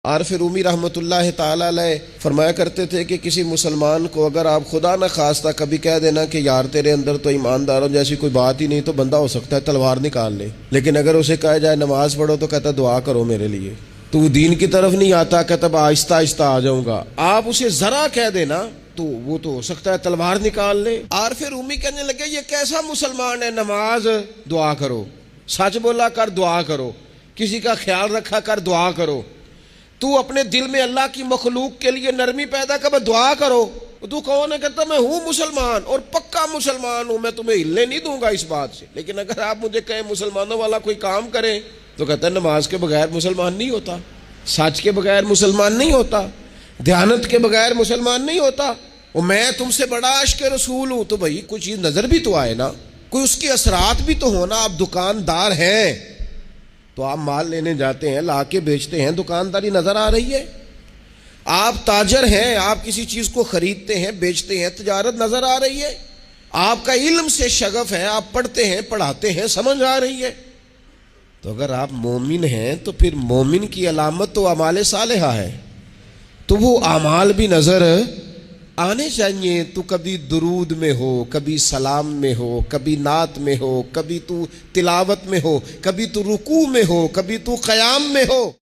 عارف رومی رحمۃ اللہ تعالی علیہ فرمایا کرتے تھے کہ کسی مسلمان کو اگر آپ خدا نہ خواستہ کبھی کہہ دینا کہ یار تیرے اندر تو ایمانداروں جیسی کوئی بات ہی نہیں، تو بندہ ہو سکتا ہے تلوار نکال لے، لیکن اگر اسے کہا جائے نماز پڑھو تو کہتا دعا کرو میرے لیے، تو دین کی طرف نہیں آتا، کہتا آہستہ آہستہ آ جاؤں گا۔ آپ اسے ذرا کہہ دینا تو وہ تو ہو سکتا ہے تلوار نکال لے۔ عارف رومی کہنے لگے یہ کیسا مسلمان ہے، نماز دعا کرو، سچ بولا کر دعا کرو، کسی کا خیال رکھا کر دعا کرو، تو اپنے دل میں اللہ کی مخلوق کے لیے نرمی پیدا کر دعا کرو۔ تو کون ہے؟ کہتا میں ہوں مسلمان اور پکا مسلمان ہوں، میں تمہیں ہلنے نہیں دوں گا اس بات سے، لیکن اگر آپ مجھے کہیں مسلمانوں والا کوئی کام کریں تو کہتا ہے نماز کے بغیر مسلمان نہیں ہوتا، سچ کے بغیر مسلمان نہیں ہوتا، دیانت کے بغیر مسلمان نہیں ہوتا، اور میں تم سے بڑا عاشق رسول ہوں۔ تو بھائی کچھ چیز نظر بھی تو آئے نا، کوئی اس کے اثرات بھی تو ہونا۔ آپ دکاندار ہیں تو آپ مال لینے جاتے ہیں، لا کے بیچتے ہیں، دکانداری نظر آ رہی ہے۔ آپ تاجر ہیں، آپ کسی چیز کو خریدتے ہیں بیچتے ہیں، تجارت نظر آ رہی ہے۔ آپ کا علم سے شغف ہے، آپ پڑھتے ہیں پڑھاتے ہیں، سمجھ آ رہی ہے۔ تو اگر آپ مومن ہیں تو پھر مومن کی علامت تو اعمال صالحہ ہے، تو وہ اعمال بھی نظر آنے چاہیے۔ تو کبھی درود میں ہو، کبھی سلام میں ہو، کبھی نعت میں ہو، کبھی تو تلاوت میں ہو، کبھی تو رکوع میں ہو، کبھی تو قیام میں ہو۔